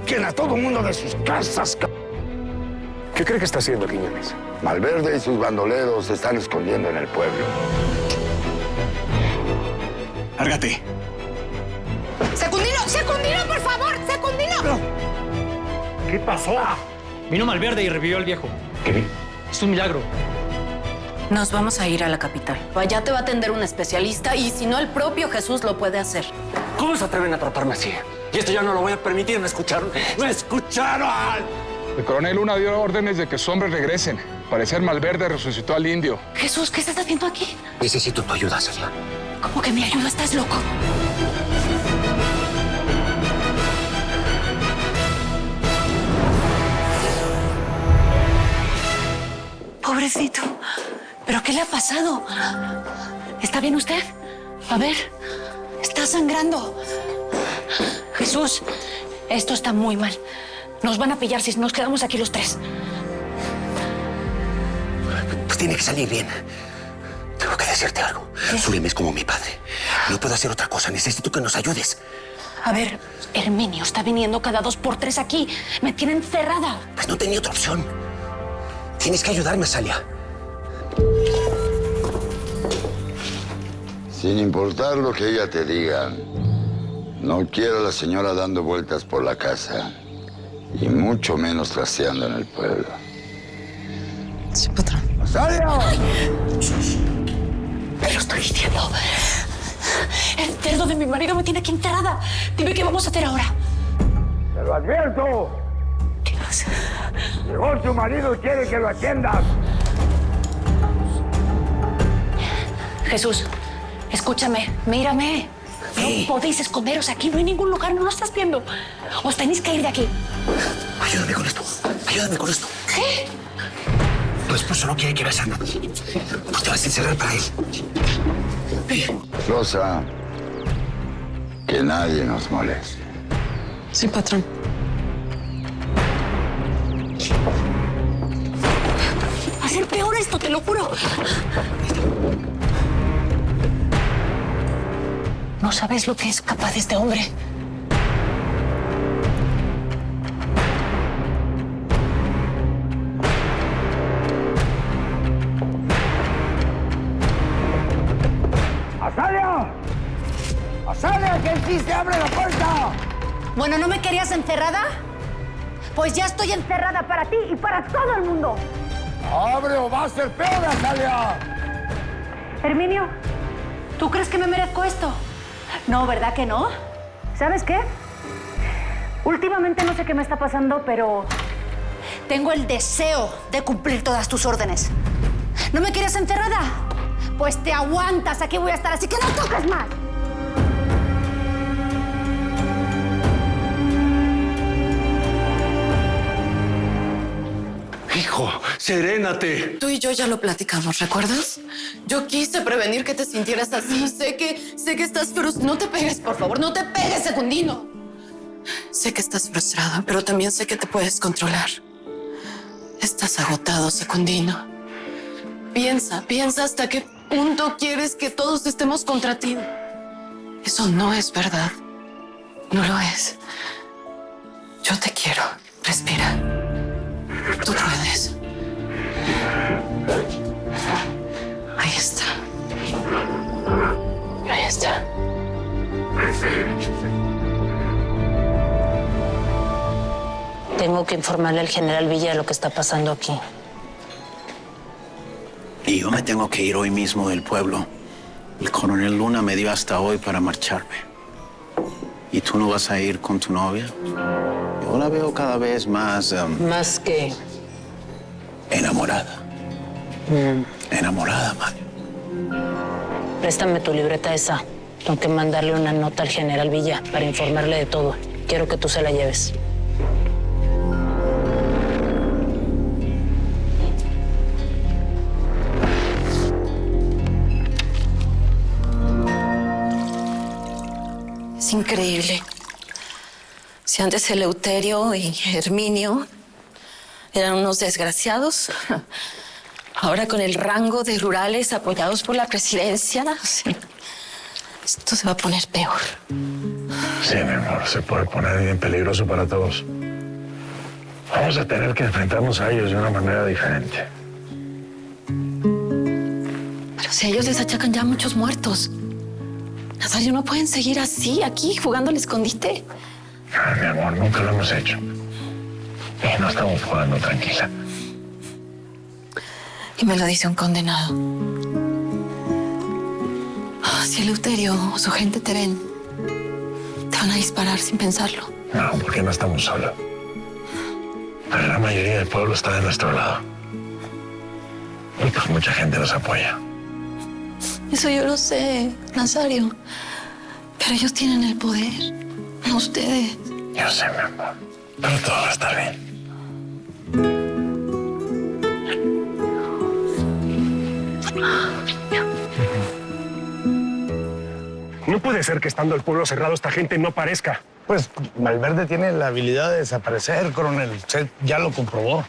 Saquen a todo mundo de sus casas. ¿Qué cree que está haciendo Quiñones? Malverde y sus bandoleros se están escondiendo en el pueblo. Lárgate. ¡Secundino! ¡Secundino, por favor! ¡Secundino! ¿Qué pasó? Vino Malverde y revivió al viejo. ¿Qué? Es un milagro. Nos vamos a ir a la capital. Allá te va a atender un especialista y si no, el propio Jesús lo puede hacer. ¿Cómo se atreven a tratarme así? Y esto ya no lo voy a permitir. ¿Me escucharon? ¡Me escucharon! El coronel Luna dio órdenes de que sus hombres regresen. Parecer Malverde resucitó al indio. Jesús, ¿qué estás haciendo aquí? Necesito tu ayuda, Celia. ¿Cómo que mi ayuda? ¿Estás loco? Pobrecito. ¿Pero qué le ha pasado? ¿Está bien usted? A ver. Está sangrando. Jesús, esto está muy mal. Nos van a pillar si nos quedamos aquí los tres. Pues tiene que salir bien. Tengo que decirte algo. Zulem es como mi padre. No puedo hacer otra cosa. Necesito que nos ayudes. A ver, Herminio está viniendo cada 2 por 3 aquí. Me tienen cerrada. Pues no tenía otra opción. Tienes que ayudarme, Salia. Sin importar lo que ella te diga, no quiero a la señora dando vueltas por la casa. Y mucho menos trasteando en el pueblo. Sí, patrón. ¡Salia! Te lo estoy diciendo. El cerdo de mi marido me tiene aquí enterrada. Dime qué vamos a hacer ahora. ¡Te lo advierto! Dios. Llegó tu marido y quiere que lo atiendas. Jesús, escúchame, mírame. No podéis esconderos aquí, no hay ningún lugar, no lo estás viendo. Os tenéis que ir de aquí. Ayúdame con esto. Ayúdame con esto. ¿Qué? Tu esposo no quiere que veas a nadie. Pues te vas a encerrar para él. Rosa, que nadie nos moleste. Sí, patrón. Va a ser peor esto, te lo juro. No sabes lo que es capaz este hombre. ¡Azalia! ¡Azalia, qué hiciste! ¡Abre la puerta! Bueno, ¿no me querías encerrada? Pues ya estoy encerrada para ti y para todo el mundo. ¡Abre o va a ser peor, Azalia! Herminio, ¿tú crees que me merezco esto? No, ¿verdad que no? ¿Sabes qué? Últimamente no sé qué me está pasando, pero tengo el deseo de cumplir todas tus órdenes. ¿No me quieres encerrada? Pues te aguantas, aquí voy a estar, así que no toques más. Hijo, serénate. Tú y yo ya lo platicamos, ¿recuerdas? Yo quise prevenir que te sintieras así. Sé que estás frustrado. No te pegues, por favor. No te pegues, Secundino. Sé que estás frustrado, pero también sé que te puedes controlar. Estás agotado, Secundino. Piensa hasta qué punto quieres que todos estemos contra ti. Eso no es verdad. No lo es. Yo te quiero. Respira. Tú puedes. Ahí está. Ahí está. Tengo que informarle al general Villa de lo que está pasando aquí. Y yo me tengo que ir hoy mismo del pueblo. El coronel Luna me dio hasta hoy para marcharme. ¿Y tú no vas a ir con tu novia? Yo la veo cada vez más... ¿Más que? Enamorada. Enamorada, Mario. Préstame tu libreta esa. Tengo que mandarle una nota al general Villa para informarle de todo. Quiero que tú se la lleves. Es increíble. Si antes Eleuterio y Herminio eran unos desgraciados, ahora con el rango de rurales apoyados por la presidencia, sí. Esto se va a poner peor. Sí, mi amor, se puede poner bien peligroso para todos. Vamos a tener que enfrentarnos a ellos de una manera diferente. Pero si a ellos les achacan ya muchos muertos. Nazario, no pueden seguir así, aquí, jugando al escondite. Ay, mi amor, nunca lo hemos hecho. Y no estamos jugando tranquila. Y me lo dice un condenado. Si Eleuterio o su gente te ven, te van a disparar sin pensarlo. No, porque no estamos solos. La gran mayoría del pueblo está de nuestro lado. Y pues mucha gente nos apoya. Eso yo lo sé, Nazario. Pero ellos tienen el poder, no ustedes. Yo sé, mi amor. Pero todo va a estar bien. No puede ser que estando el pueblo cerrado esta gente no aparezca. Pues Malverde tiene la habilidad de desaparecer, coronel. Usted ya lo comprobó.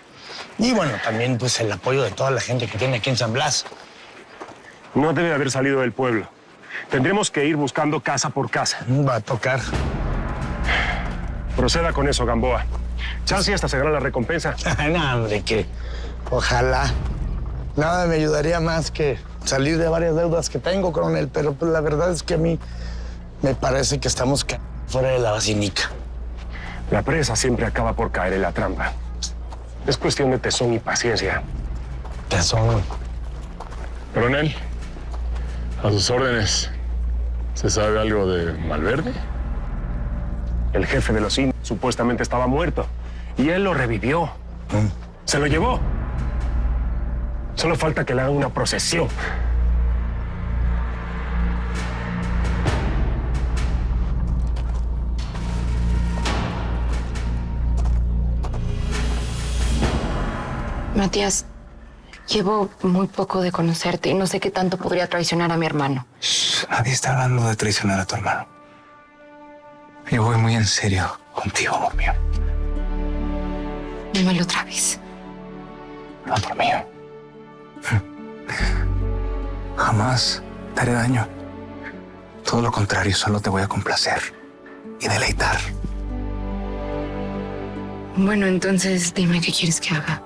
Y bueno, también pues el apoyo de toda la gente que tiene aquí en San Blas. No debe haber salido del pueblo. Tendremos que ir buscando casa por casa. Va a tocar. Proceda con eso, Gamboa. Chance hasta se gana la recompensa. No, hombre, que ojalá. Nada me ayudaría más que salir de varias deudas que tengo, coronel. Pero pues, la verdad es que a mí me parece que estamos fuera de la basílica. La presa siempre acaba por caer en la trampa. Es cuestión de tesón y paciencia. Tesón. Coronel, a sus órdenes. ¿Se sabe algo de Malverde? El jefe de los indios supuestamente estaba muerto y él lo revivió. Se lo llevó. Solo falta que le hagan una procesión. Matías, llevo muy poco de conocerte y no sé qué tanto podría traicionar a mi hermano. Nadie está hablando de traicionar a tu hermano. Yo voy muy en serio contigo, amor mío. Dímelo otra vez. Amor mío. Jamás te haré daño. Todo lo contrario, solo te voy a complacer y deleitar. Bueno, entonces dime qué quieres que haga.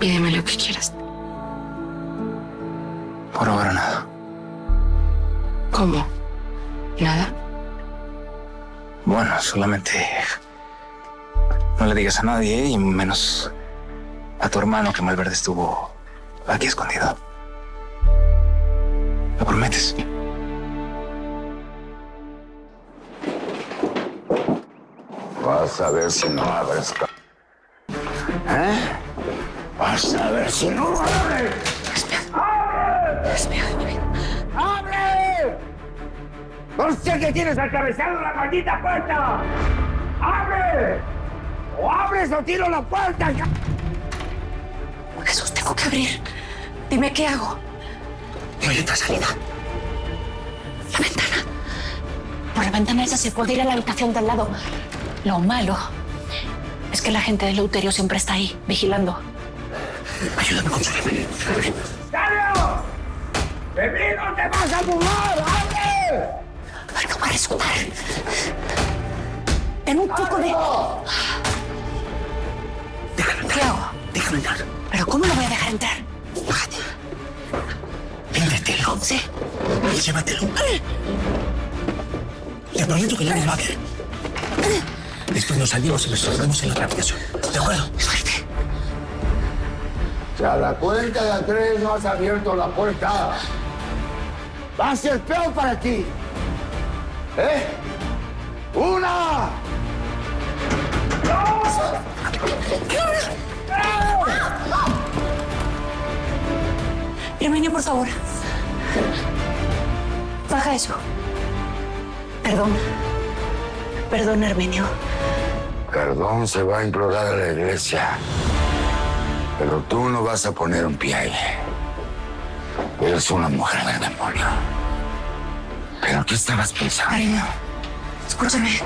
Pídeme lo que quieras. Por ahora nada. ¿Cómo? ¿Nada? Bueno, solamente no le digas a nadie y menos a tu hermano que Malverde estuvo aquí escondido. ¿Lo prometes? Vas a ver si no abres. ¿Eh? Vas a ver si no abres. ¡Abre! ¡No sé que tienes atravesado la maldita puerta! ¡Abre! ¡O abres o tiro la puerta! Jesús, tengo que abrir. Dime qué hago. No hay otra salida. La ventana. Por la ventana esa se puede ir a la habitación de al lado. Lo malo es que la gente de Eleuterio siempre está ahí, vigilando. Ayúdame con su remedio. ¡Dario! ¡De mí no te vas a mudar! ¡Abre! A ver, no va a resultar. Ten un poco de... Déjalo entrar. ¿Qué hago? Déjalo entrar. ¿Pero cómo lo voy a dejar entrar? Bájate. Véndetelo. Sí. Y llévatelo. Te prometo que ya nos va a ver. Después nos salimos y nos resolvemos en la otra habitación. ¿De acuerdo? Suerte. Si a la cuenta de 3 no has abierto la puerta, va a ser peor para ti. ¿Eh? 1, 2. Herminio, por favor. Baja eso. Perdón. Perdón, Herminio. Perdón se va a implorar a la iglesia. Pero tú no vas a poner un pie ahí. Eres una mujer del demonio. ¿Pero qué estabas pensando? Cariño, escúchame.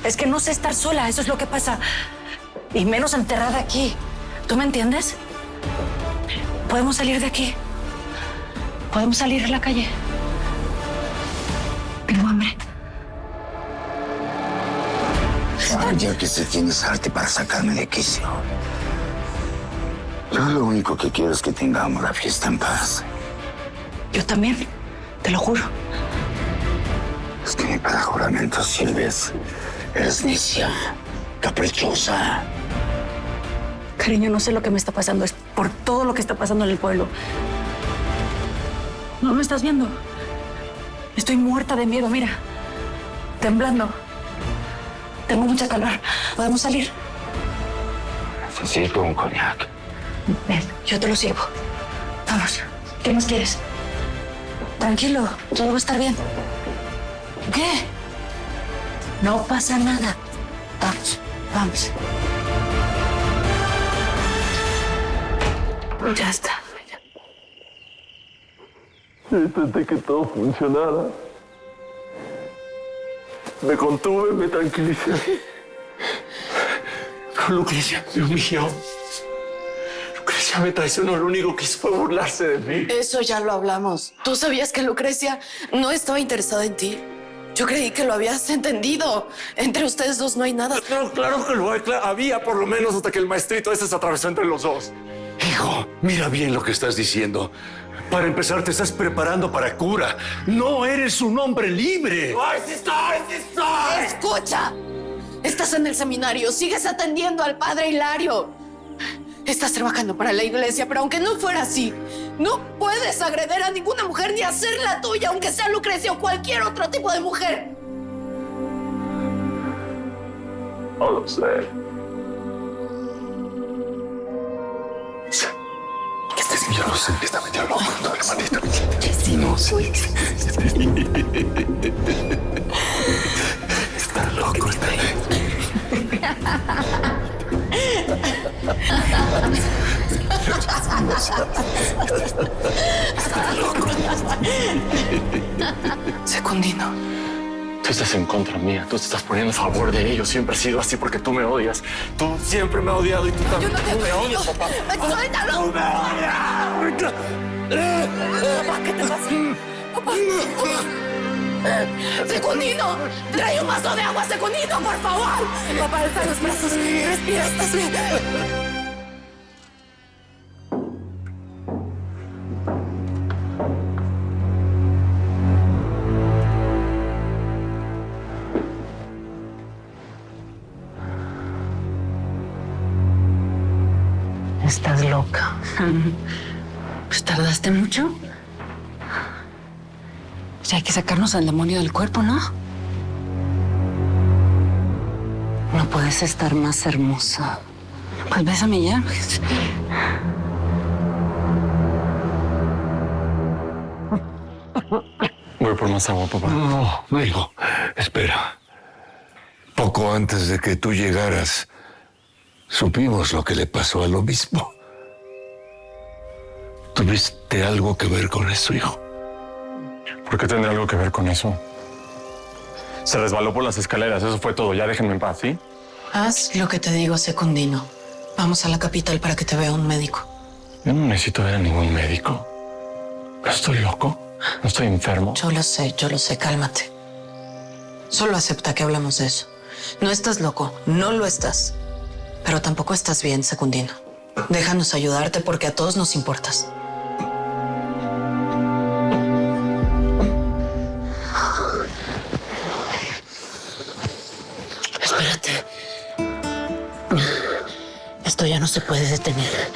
Es que no sé estar sola, eso es lo que pasa. Y menos enterrada aquí. ¿Tú me entiendes? Podemos salir de aquí. Podemos salir a la calle. Tengo hambre. Ya que se tienes arte para sacarme de quicio. Yo lo único que quiero es que tengamos la fiesta en paz. Yo también, te lo juro. Es que ni para juramentos sirves. Eres necia, caprichosa. Cariño, no sé lo que me está pasando. Es por todo lo que está pasando en el pueblo. ¿No me estás viendo? Estoy muerta de miedo, mira. Temblando. Tengo mucha calor. ¿Podemos salir? Necesito un coñac. Ven, yo te lo sirvo. Vamos. ¿Qué más quieres? Tranquilo, todo va a estar bien. ¿Qué? No pasa nada. Vamos, vamos. Ya está. Intenté que todo funcionara. Me contuve, me tranquilicé. Pero Lucrecia me humilló. Lucrecia me traicionó. Lo único que hizo fue burlarse de mí. Eso ya lo hablamos. Tú sabías que Lucrecia no estaba interesada en ti. Yo creí que lo habías entendido. Entre ustedes dos no hay nada. No, claro que lo hay. Había por lo menos hasta que el maestrito ese se atravesó entre los dos. Hijo, mira bien lo que estás diciendo. Para empezar, te estás preparando para cura. No eres un hombre libre. ¡Ay, sí estoy, sí estoy! ¡Escucha! Estás en el seminario, sigues atendiendo al padre Hilario. Estás trabajando para la iglesia, pero aunque no fuera así, no puedes agredir a ninguna mujer ni hacerla tuya, aunque sea Lucrecia o cualquier otro tipo de mujer. No lo sé. Yo lo sé, está medio loco, hermanita. Sí, no soy. Está loco, está loco. Secundino. Tú estás en contra mía, tú te estás poniendo a favor de ellos. Siempre ha sido así porque tú me odias. Tú siempre me has odiado y tú también. Yo no te Tú me odias, papá. ¡Suéltalo! ¡Tú me odias! Papá, ¿qué te pasa? Papá. Secundino, trae un vaso de agua, Secundino, por favor. Papá, alza los brazos. Respira, estás bien. Estás loca. Pues tardaste mucho. O sea, hay que sacarnos al demonio del cuerpo, ¿no? No puedes estar más hermosa. Pues bésame ya. Voy por más agua, papá. No, hijo, espera. Poco antes de que tú llegaras, supimos lo que le pasó al obispo. ¿Tuviste algo que ver con eso, hijo? ¿Por qué tendrá algo que ver con eso? Se resbaló por las escaleras, eso fue todo. Ya déjenme en paz, ¿sí? Haz lo que te digo, Secundino. Vamos a la capital para que te vea un médico. Yo no necesito ver a ningún médico. ¿No estoy loco? ¿No estoy enfermo? Yo lo sé, cálmate. Solo acepta que hablemos de eso. No estás loco, no lo estás. Pero tampoco estás bien, Secundino. Déjanos ayudarte porque a todos nos importas. Espérate. Esto ya no se puede detener.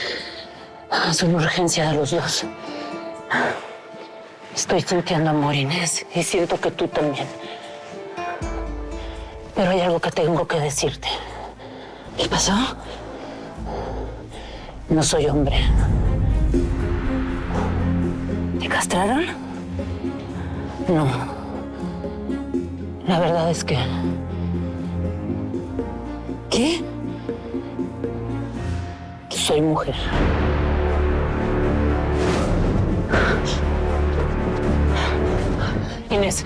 Es una urgencia de los dos. Estoy sintiendo amor, Inés, y siento que tú también. Pero hay algo que tengo que decirte. ¿Qué pasó? No soy hombre. ¿Te castraron? No. La verdad es que... ¿Qué? Soy mujer. Inés.